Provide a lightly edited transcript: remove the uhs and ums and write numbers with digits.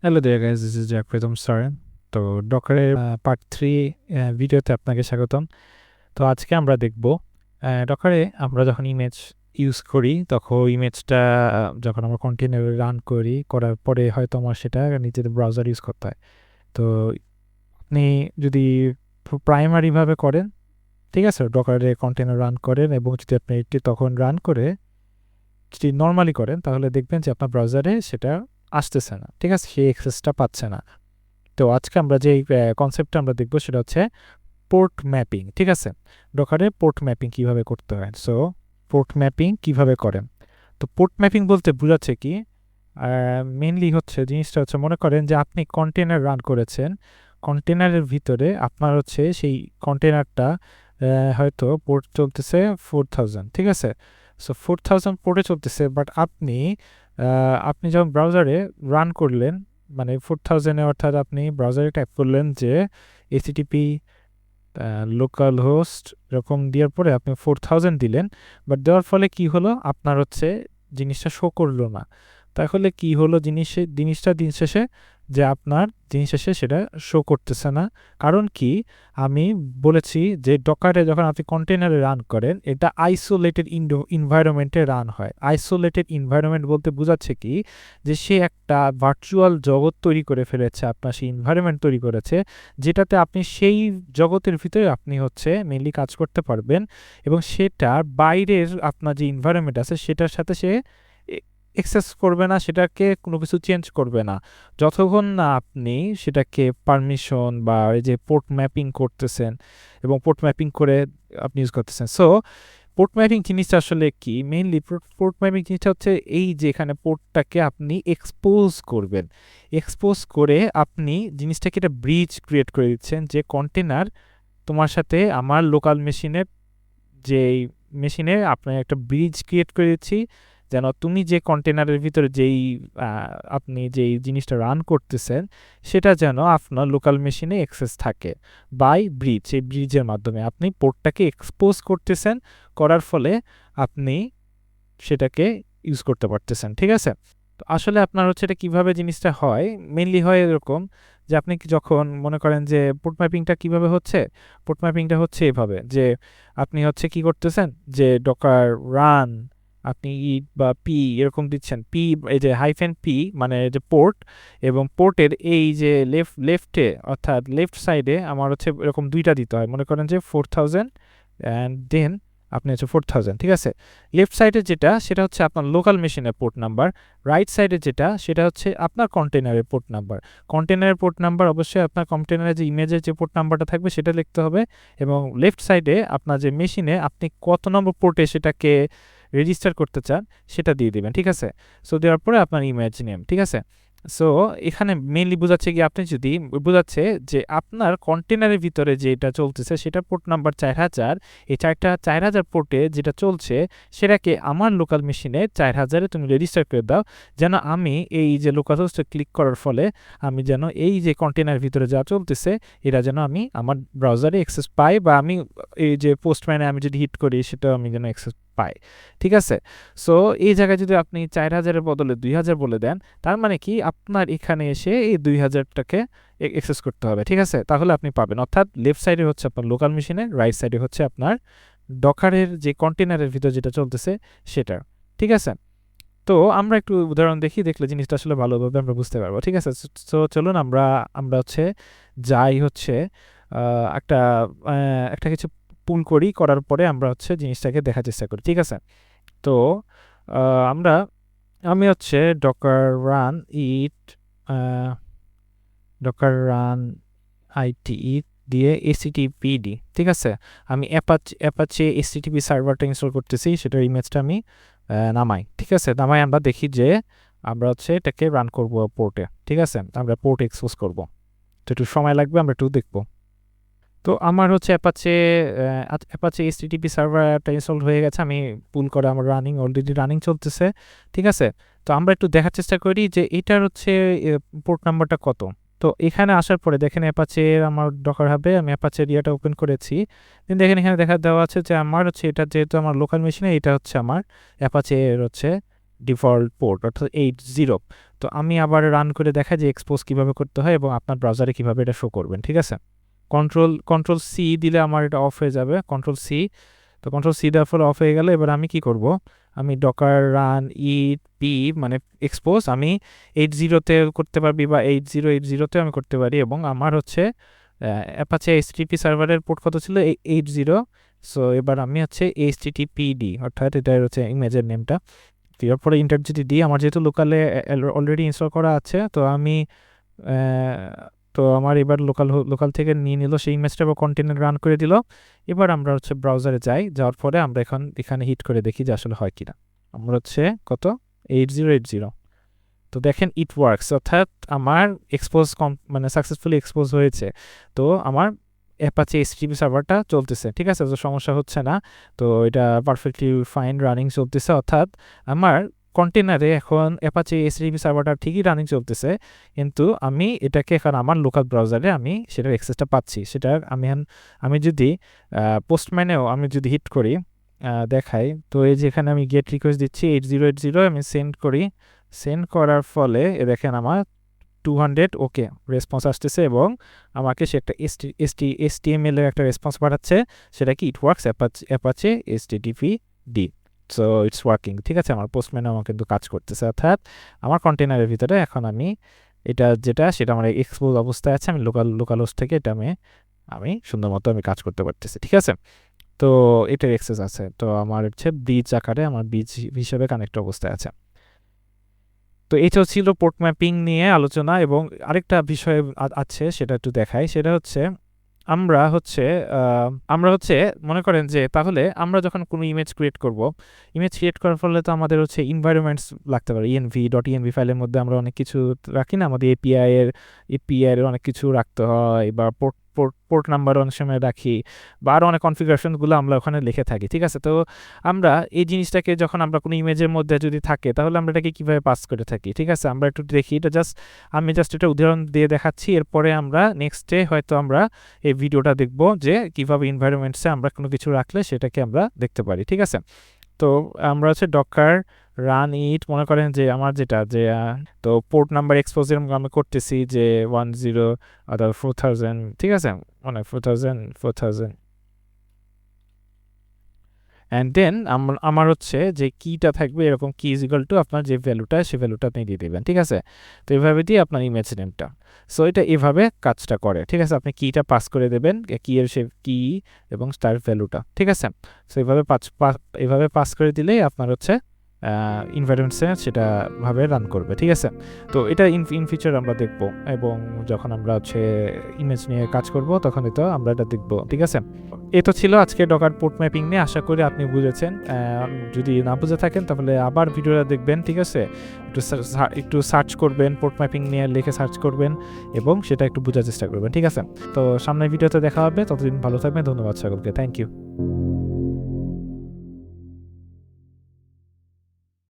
Hello there guys, this is Jack Pritam Soren. তো ডকারের part 3 ভিডিওতে আপনাকে স্বাগতম। তো আজকে আমরা দেখব ডকারে আমরা যখন ইমেজ ইউজ করি তখন ইমেজটা যখন আমরা কন্টেনারে রান করার পরে হয়তো আমার সেটা নিজেদের ব্রাউজার ইউজ করতে হয়। তো আপনি যদি প্রাইমারিভাবে করেন, ঠিক আছে, ডকারে কন্টেনার রান করেন এবং যদি আপনি এটি তখন রান করে যদি নর্মালি করেন তাহলে দেখবেন যে আপনার ব্রাউজারে সেটা আসতেছে না, ঠিক আছে, সেই অ্যাক্সেসটা পাচ্ছে না। তো আজকে আমরা যে কনসেপ্টটা আমরা দেখব সেটা হচ্ছে পোর্ট ম্যাপিং, ঠিক আছে। ডকারে পোর্ট ম্যাপিং কিভাবে করতে হয়। সো পোর্ট ম্যাপিং কিভাবে করেন, তো পোর্ট ম্যাপিং বলতে বোঝাচ্ছে কি, মেনলি হচ্ছে জিনিসটা হচ্ছে, মনে করেন যে আপনি কন্টেনার রান করেছেন, কন্টেনারের ভিতরে আপনার হচ্ছে সেই কন্টেনারটা হয়তো পোর্ট চলতেছে 4000, ঠিক আছে। সো 4000 পোর্টে চলতেছে, বাট আপনি যখন ব্রাউজারে রান করলেন, মানে 4000-এ, অর্থাৎ আপনি ব্রাউজারে টাইপ করলেন যে এইচটিটিপি লোকাল হোস্ট এরকম দেওয়ার পরে আপনি 4000 দিলেন, বাট দেওয়ার ফলে কি হলো, আপনার হচ্ছে জিনিসটা শো করলো না। তাহলে কি হলো, জিনিসটা দিন শেষে যে আপনার দিন শেষে সেটা শো করতেছে না। কারণ কি, আমি বলেছি যে ডকারে যখন আপনি কন্টেনারে রান করেন এটা আইসোলেটেড ইনভায়রনমেন্টে রান হয়। আইসোলেটেড ইনভায়রনমেন্ট বলতে বোঝাচ্ছে কি, যে সে একটা ভার্চুয়াল জগৎ তৈরি করে ফেলেছে, আপনার সেই ইনভায়রনমেন্ট তৈরি করেছে, যেটাতে আপনি সেই জগতের ভিতরে আপনি হচ্ছে মেনলি কাজ করতে পারবেন, এবং সেটার বাইরের আপনার যে ইনভায়রনমেন্ট আছে সেটার সাথে সে এক্সেস করবে না, সেটাকে কোনো কিছু চেঞ্জ করবে না, যতক্ষণ না আপনি সেটাকে পারমিশন বা এই যে পোর্ট ম্যাপিং করতেছেন এবং পোর্ট ম্যাপিং করে আপনি ইউজ করতেছেন। সো পোর্ট ম্যাপিং জিনিসটা আসলে কি, মেইনলি পোর্ট ম্যাপিং জিনিসটা হচ্ছে এই যে এখানে পোর্টটাকে আপনি এক্সপোজ করবেন, এক্সপোজ করে আপনি জিনিসটাকে একটা ব্রিজ ক্রিয়েট করে দিচ্ছেন, যে কন্টেনার তোমার সাথে আমার লোকাল মেশিনে আপনার একটা ব্রিজ ক্রিয়েট করে দিচ্ছি, যেন তুমি যে কন্টেনারের ভিতরে আপনি যেই জিনিসটা রান করতেছেন সেটা যেন আপনার লোকাল মেশিনে অ্যাক্সেস থাকে বাই ব্রিজ। এই ব্রিজের মাধ্যমে আপনি পোর্টটাকে এক্সপোজ করতেছেন, করার ফলে আপনি সেটাকে ইউজ করতে পারতেছেন, ঠিক আছে। তো আসলে আপনার হচ্ছে এটা কীভাবে জিনিসটা হয়, মেনলি হয় এরকম যে আপনি যখন মনে করেন যে পোর্ট ম্যাপিংটা কীভাবে হচ্ছে, পোর্ট ম্যাপিংটা হচ্ছে এভাবে যে আপনি হচ্ছে কি করতেছেন, যে ডকার রান আপনি ই বা পি এরকম দিচ্ছেন, পি এই যে হাইফেন পি মানে যে পোর্ট, এবং পোর্টের এই যে লেফটে অর্থাৎ লেফট সাইডে আমার হচ্ছে এরকম দুইটা দিতে হয়, মনে করেন যে 4000 অ্যান্ড দেন আপনি হচ্ছে 4000, ঠিক আছে। লেফট সাইডে যেটা সেটা হচ্ছে আপনার লোকাল মেশিনের পোর্ট নাম্বার, রাইট সাইডে যেটা সেটা হচ্ছে আপনার কন্টেনারের পোর্ট নাম্বার। কন্টেনারের পোর্ট নাম্বার অবশ্যই আপনার কন্টেনারের যে ইমেজের যে পোর্ট নাম্বারটা থাকবে সেটা লিখতে হবে, এবং লেফট সাইডে আপনার যে মেশিনে আপনি কত নম্বর পোর্টে সেটাকে রেজিস্টার করতে চান সেটা দিয়ে দিবেন, ঠিক আছে। সো দেওয়ার পরে আপনার ইমেজ নেম, ঠিক আছে। সো এখানে মেইনলি বোঝাচ্ছে কি, আপনি যদি বোঝাচ্ছে যে আপনার কন্টেনারের ভিতরে যেটা চলতেছে সেটা পোর্ট নাম্বার 4000, এই 4000 পোর্টে যেটা চলছে সেটাকে আমার লোকাল মেশিনে 4000-এ তুমি রেজিস্টার করে দাও, যেন আমি এই যে লোকাল হোস্টে ক্লিক করার ফলে আমি যেন এই যে কন্টেনারের ভিতরে যা চলতেছে এটা যেন আমি আমার ব্রাউজারে অ্যাক্সেস পাই, বা আমি এই যে পোস্টম্যানে আমি যদি হিট করি সেটাও আমি যেন অ্যাক্সেস পাই, ঠিক আছে। সো এই জায়গায় যদি আপনি 4000-এর বদলে 2000 বলে দেন, তার মানে কি আপনার এখানে এসে এই 2000টাকে অ্যাক্সেস করতে হবে, ঠিক আছে, তাহলে আপনি পাবেন। অর্থাৎ লেফট সাইডে হচ্ছে আপনার লোকাল মেশিনে, রাইট সাইডে হচ্ছে আপনার ডকারের যে কন্টেনারের ভিতর যেটা চলতেছে সেটা, ঠিক আছে। তো আমরা একটু উদাহরণ দেখলে জিনিসটা আসলে ভালোভাবে আমরা বুঝতে পারবো, ঠিক আছে। সো চলুন আমরা আমরা হচ্ছে যাই হচ্ছে একটা একটা কিছু পুল করার পরে আমরা হচ্ছে জিনিসটাকে দেখার চেষ্টা করি, ঠিক আছে। তো আমরা আমি হচ্ছে ডকার রান আইটি দিয়ে এসিটিপিডি, ঠিক আছে, আমি অ্যাপাচে এসটিটিপি সার্ভারটা ইনস্টল করতেছি, সেটার ইমেজটা আমি নামাই, ঠিক আছে। নামাই আমরা দেখি যে আমরা হচ্ছে এটাকে রান করব পোর্টে, ঠিক আছে, আমরা পোর্ট এক্সপোজ করব, তো একটু সময় লাগবে, আমরা একটু দেখবো। তো আমার হচ্ছে অ্যাপাচে এইচটিটিপি সার্ভারটা ইনস্টল হয়ে গেছে, আমি পুল করে আমার অলরেডি রানিং চলতেছে, ঠিক আছে। তো আমরা একটু দেখার চেষ্টা করি যে এটার হচ্ছে পোর্ট নাম্বারটা কত। তো এখানে আসার পরে দেখেন অ্যাপাচের আমার ডকার হাবে আমি অ্যাপাচের ইয়েটা ওপেন করেছি, দেন দেখেন এখানে দেওয়া আছে যে আমার হচ্ছে এটা যেহেতু আমার লোকাল মেশিনে, এটা হচ্ছে আমার অ্যাপাচের হচ্ছে ডিফল্ট পোর্ট অর্থাৎ 80। তো আমি আবার রান করে দেখা যে এক্সপোজ কীভাবে করতে হয় এবং আপনার ব্রাউজারে কীভাবে এটা শো করবেন। ঠিক আছে, কন্ট্রোল সি দিলে আমার এটা অফ হয়ে যাবে। কন্ট্রোল সি দেওয়ার ফলে অফ হয়ে গেল। এবার আমি কি করব, আমি ডকার রান পি মানে এক্সপোজ আমি 80-তে করতে পারবি বা 8080-তে আমি করতে পারি। এবং আমার হচ্ছে অ্যাপাচে HTTP সার্ভারের পোর্ট কত ছিল 80। সো এবার আমি হচ্ছে HTTPD অর্থাৎ এটা হচ্ছে ইমেজের নেমটা। দেওয়ার পরে ইন্টার যদি দিই, আমার যেহেতু লোকালে অলরেডি ইনস্টল করা আছে, তো আমার এবার লোকাল থেকে নিয়ে নিল সেই ইমেজটা বা কন্টেনার রান করে দিল। এবার আমরা হচ্ছে ব্রাউজারে যাওয়ার পরে আমরা এখানে হিট করে দেখি যে আসলে হয় কিনা। আমরা হচ্ছে কত 8080। তো দেখেন ইট ওয়ার্কস, অর্থাৎ আমার এক্সপোজ মানে সাকসেসফুলি এক্সপোজ হয়েছে। তো আমার অ্যাপাচে HTTP সার্ভারটা চলতেছে, ঠিক আছে, তো সমস্যা হচ্ছে না। তো এটা পারফেক্টলি ফাইন রানিং চলতেছে, অর্থাৎ আমার কন্টেনারে এখন অ্যাপাচে HTTP সার্ভারটা ঠিকই রানিং চলতেছে, কিন্তু আমি এটাকে এখন আমার লোকাল ব্রাউজারে আমি সেটার অ্যাক্সেসটা পাচ্ছি। সেটা আমি যদি পোস্টম্যানেও আমি যদি হিট করি দেখাই, তো এই যে এখানে আমি গেট রিকোয়েস্ট দিচ্ছি 8080, আমি সেন্ড করার ফলে দেখেন আমার 200 ওকে রেসপন্স আসতেছে এবং আমাকে সে একটা HTML এর একটা রেসপন্স পাঠাচ্ছে, সেটা কি it works Apache HTTPD। So it's working, ঠিক আছে, আমার পোস্টম্যান আমার কিন্তু কাজ করতেছে। অর্থাৎ আমার কন্টেনারের ভিতরে এখন আমি সেটা আমার এক্সপোজ অবস্থায় আছে, আমি লোকাল হোস্ট থেকে এটা আমি সুন্দর মতো আমি কাজ করতে পারতেছি। ঠিক আছে, তো এটার অ্যাক্সেস আছে। তো আমার হচ্ছে ব্রিজ আকারে আমার ব্রিজ হিসেবে কানেক্ট অবস্থায় আছে। তো এটা ছিল পোর্ট ম্যাপিং নিয়ে আলোচনা। এবং আরেকটা বিষয় আছে, সেটা একটু দেখাই। সেটা হচ্ছে আমরা হচ্ছে মনে করেন যে তাহলে আমরা যখন কোনো ইমেজ ক্রিয়েট করার ফলে তো আমাদের হচ্ছে এনভায়রনমেন্টস লাগতে পারে। env.env ফাইলের মধ্যে আমরা অনেক কিছু রাখি না, আমাদের এপিআই এর অনেক কিছু রাখতে হয়, বা পোর্ট নাম্বার অনেক সময় রাখি, বা আরও অনেক কনফিগারেশনগুলো আমরা ওখানে লিখে থাকি। ঠিক আছে, তো আমরা এই জিনিসটাকে যখন আমরা কোনো ইমেজের মধ্যে যদি থাকে, তাহলে আমরা এটাকে কীভাবে পাস করে থাকি। ঠিক আছে, আমরা একটু দেখি, আমি এটা উদাহরণ দিয়ে দেখাচ্ছি। এরপরে আমরা নেক্সটে হয়তো আমরা এই ভিডিওটা দেখব যে কীভাবে এনভায়রনমেন্টসে আমরা কোনো কিছু রাখলে সেটাকে আমরা দেখতে পারি। ঠিক আছে, তো আমরা হচ্ছে ডকার রান ইট, মনে করেন যে আমার তো পোর্ট নাম্বার এক্সপোজের আমি করতেছি যে 10 অথবা 4000, ঠিক আছে, মানে 4000 অ্যান্ড দেন আমার হচ্ছে যে কিটা থাকবে এরকম কি ইজ ইকুয়াল টু আপনার যে ভ্যালুটা, সেই ভ্যালুটা আপনি দিয়ে দেবেন। ঠিক আছে, তো এভাবে দিয়ে আপনার ইমেজ নেমটা, সো এটা এভাবে কাজটা করে। ঠিক আছে, আপনি কিটা পাস করে দেবেন, কি এর সে কি এবং তার ভ্যালুটা। ঠিক আছে, সো এভাবে পাস করে দিলেই আপনার হচ্ছে এনভায়রনমেন্টসে সেটা ভাবে রান করবে। ঠিক আছে, তো এটা ইন ফিউচার আমরা দেখব, এবং যখন আমরা হচ্ছে ইমেজ নিয়ে কাজ করব তখন আমরা এটা দেখব। ঠিক আছে, তো ছিল আজকে ডকার পোর্ট ম্যাপিং নিয়ে। আশা করি আপনি বুঝেছেন। যদি না বুঝে থাকেন তাহলে আবার ভিডিওটা দেখবেন। ঠিক আছে, একটু সার্চ করবেন, পোর্ট ম্যাপিং নিয়ে লিখে সার্চ করবেন এবং সেটা একটু বোঝার চেষ্টা করবেন। ঠিক আছে, তো সামনের ভিডিওতে দেখা হবে, ততদিন ভালো থাকবেন। ধন্যবাদ সকলকে, থ্যাংক ইউ।